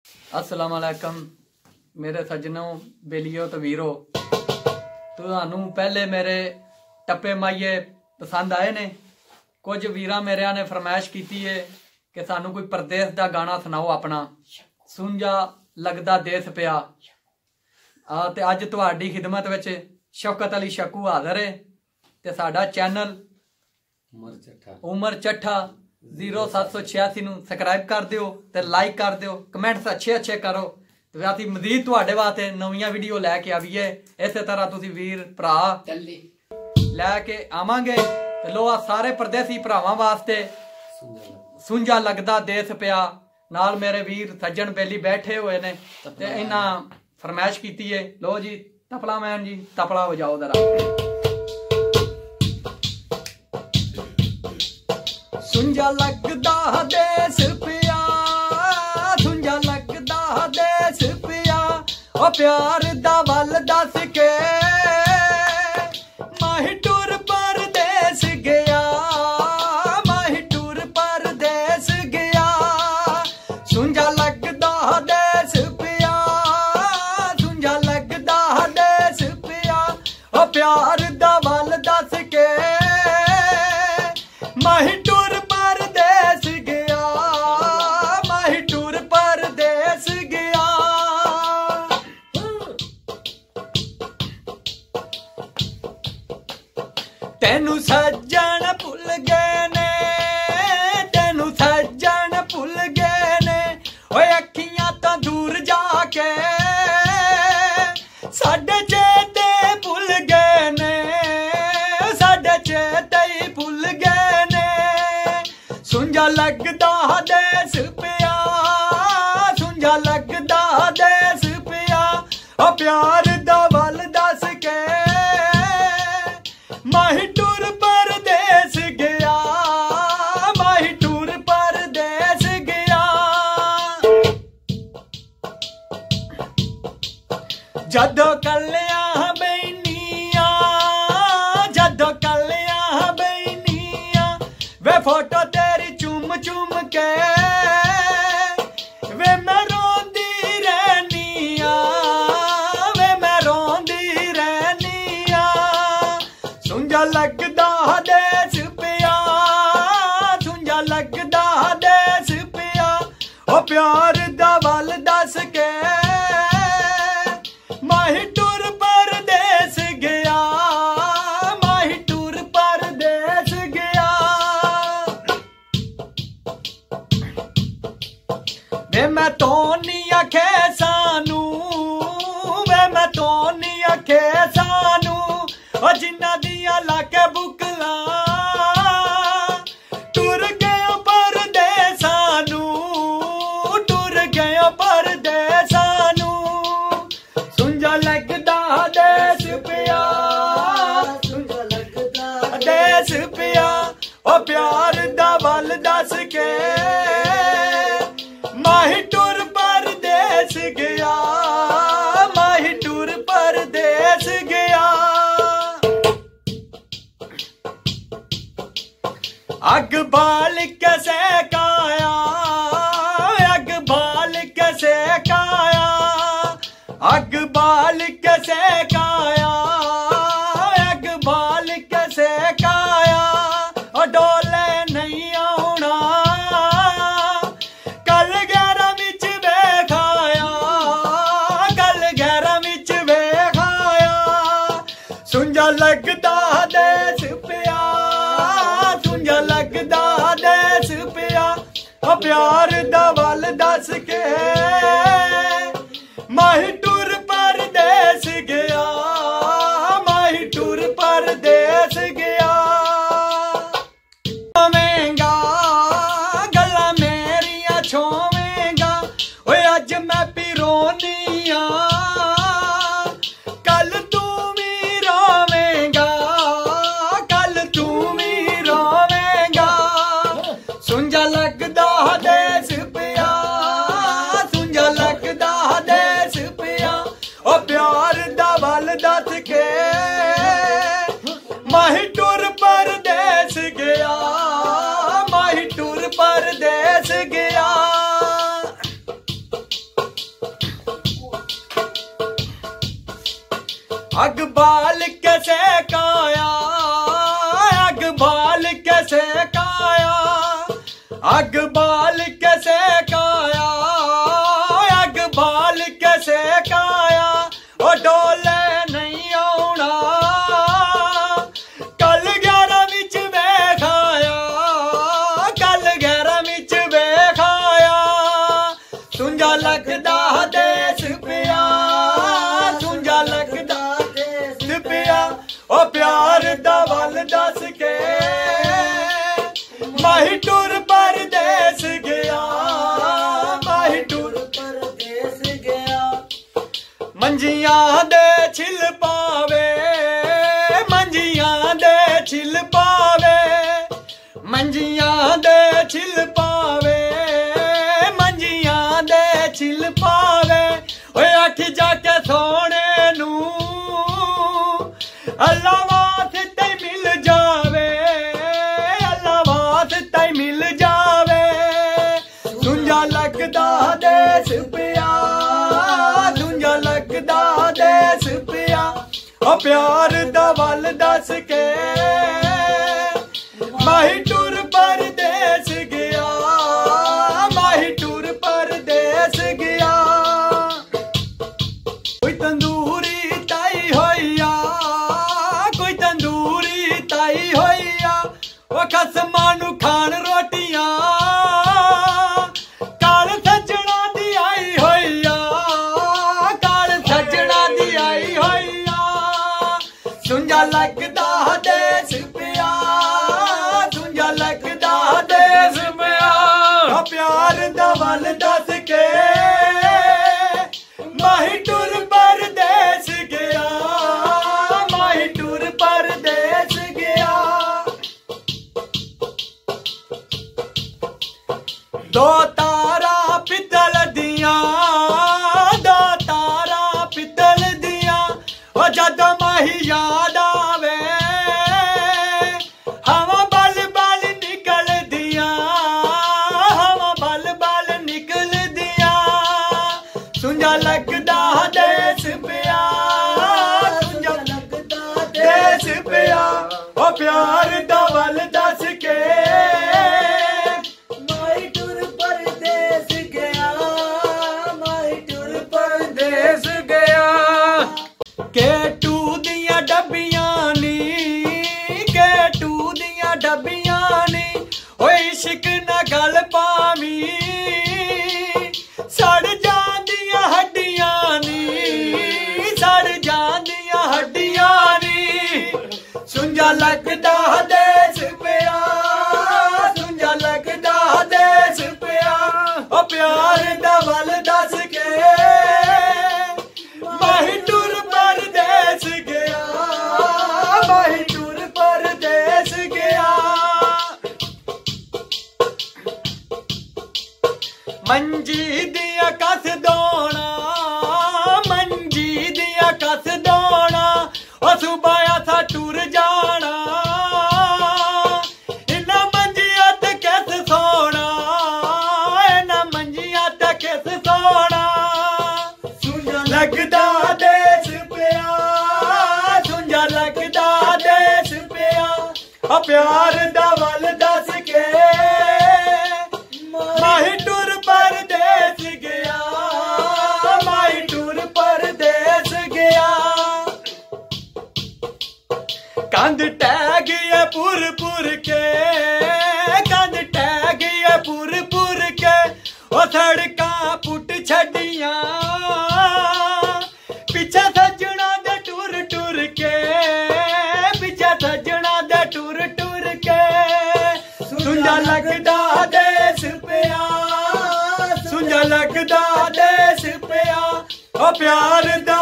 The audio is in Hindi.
अस्सलाम वालेकुम मेरे सज्जनों बेलियो तो वीरो। तुहानू पहले मेरे टप्पे माइये पसंद आए ने। कुछ वीरा मेरिया ने फरमाइश की है कि सानू कोई परदेस का गाना सुनाओ अपना। सुन जा लगदा देस पिया। ते अज तुहाडी खिदमत विच शौकत अली शकू हाज़र है ते साडा चैनल उमर चट्ठा 0786 नू सबसक्राइब कर दियो ते लाइक कर दियो, कमेंट्स अच्छे अच्छे करो ते असीं मजीद तुहाडे वास्ते नवीं वीडियो लैके आवीए। इस तरह तुसीं वीर भरा लैके आवांगे ते लो सारे परदेसी भरावां वास्ते सुंजा लगदा देस पिया। नाल मेरे वीर सज्जन बेली बैठे हुए ने ते इन्हां फरमाइश कीती है। लो जी तपला मैन जी तपला बजाओ जरा। सुंजा लगदा देस पिया, सुंजा लगदा देस पिया, ओ प्यार दा वल दस के माही टुर परदेस गया, माही टुर परदेस गया। सुंजा लगदा देस पिया, सुंजा लगदा देस पिया, ओ प्यार दा वल दस के माही टुर परदेस गया, माही टुर परदेस गया। तेनू सज्जन भुल गए ने, तेनू सज्जन भुल गए ने, ओए अखियां तो दूर जाके साडे चेते भुल गए ने, साडे चेते ही भुल गए ने। सुंजा लगदा देस पिया, सुंजा लगदा देस पिया, ओ प्यार दा वल दस के माही टुर परदेस गया, माही टुर परदेस गया। जदों कलिया बैनिया, जदों कलिया बैनिया, वे फोटो तेरी चुम चुम के वे मैं रोंदी रहनिया, वे मैं रोंदी रहनिया। सुंजा लगदा देस पिया, सुंजा लगदा देस पिया, ओ प्यार दा वल दस के माही टुर परदेस गया, माही टुर परदेस गया। वे मैं तो नहीं आखे सानू, वे मैं तो नहीं आखे सानू, ओ जिन्ना दिया लाके बुकला टुर गयो परदेसानू, टुर गयो परदेसानू। सुंजा लगदा देस पिया, सुंजा लगदा देस पिया, ओ प्यार दा वल दस के माही टुर परदेस गया, माही टुर परदेस गया। अग बाल के सेकाया, अग बाल के सेकाया, अग बाल के सेकाया, अग बाल के सेकाया, ओ डोले नहीं आउना कल गैरा विच वेखाया, कल गैरा विच वेखाया। सुंजा लगदा देस पिया, सुंजा लगदा देस पिया, ओ प्यार दा वल दस के माही टुर परदेस गया, माही टुर परदेस गया। छोवेंगा गल्लां मेरियां छोवेंगा, ओए अज मैं पिरोनिया कल तू भी रोवेंगा, कल तू भी रोवेंगा। सुंजा लगदा देस पिया, सुंजा लगदा देस पिया, ओ प्यार दा वल दस के माही टुर परदेस गया, माही टुर परदेस गया। अग बाल कैसे काया, अग बाल कैसे काया, अग बाल कैसे काया, अग बाल कैसे काया। ओ डोले नहीं आउणा कल 11 विच वेखाया, कल 11 विच वेखाया। सुंजा लगदा देस पिया, सुंजा लगदा देस पिया। ओ प्यार दा वल दस के माही टुर परदेस गया, माही टुर परदेस गया। मंजियां दे छिल पावे, मंजियां दे छिल पावे, मंजियां दे छिल पावे, मंजियां दे छिल पावे। ओए अठ जाके सोने नू अल्लाह वास्ते मिल जावे, अल्लाह वास्ते मिल जावे। सुंजा लगदा देस पिया, सुंजा लगदा देस पिया। ओ प्यार दा वल दस के माही टुर परदेस गया, माही टुर परदेस गया। कोई तंदूरी ताई होइया, कोई तंदूरी ताई होइया। ओ खसमां नू खान रोटियां काल सजना दी आई होइया, काल सजना दी आई होइया। सुंजा लगदा देस पिया, सुंजा लगदा देस पिया। ओ प्यार दा वल दस के माही टुर परदेस गया, माही टुर परदेस गया। दो तारा पितल दिया, दो तारा पितल दिया। ओ जद माही याद आवे हवा बल बल निकल दिया, हवा बल बल निकल दिया। सुंजा लगदा देस पिया, सुंजा लगदा देस पिया। ओ प्यार दा वल दस के माही टुर परदेस गया, माही टुर परदेस गया। केटू दियां डब्बियां नी, केटू दियां डब्बियां नी। ओ इश्क ना गल पावी सड़ जांदियां हड्डियां नी, सड़ जांदियां हड्डियां नी। सुंजा लगदा देस पिया, सुंजा लगदा देस पिया। ओ प्यार दा वल दस के माही टुर परदेस गया, माही टुर परदेस गया। मंजी दिया कस दोना, मंजी दिया कस दोना। ओ सुबह सा टुर जाना इन्ना मंजिया ते किस सोना, इन्ना मंजिया ते किस सोना। सुंजा लगदा देस पिया, सुंजा लगदा देस पिया। ओ प्यार दा वल दस के माही टुर परदेस गया, माही टुर परदेस गया। कंध टह गया पुर पुर के, कंध टह गया पुर पुर के। ओ सड़कां पुट छड्डियां पिछे सजना दे टुर टुर के, पिछे सजना दे टुर टुर के। सुंजा लगदा देस पिया, सुंजा लगदा देस पिया। ओ प्यार दा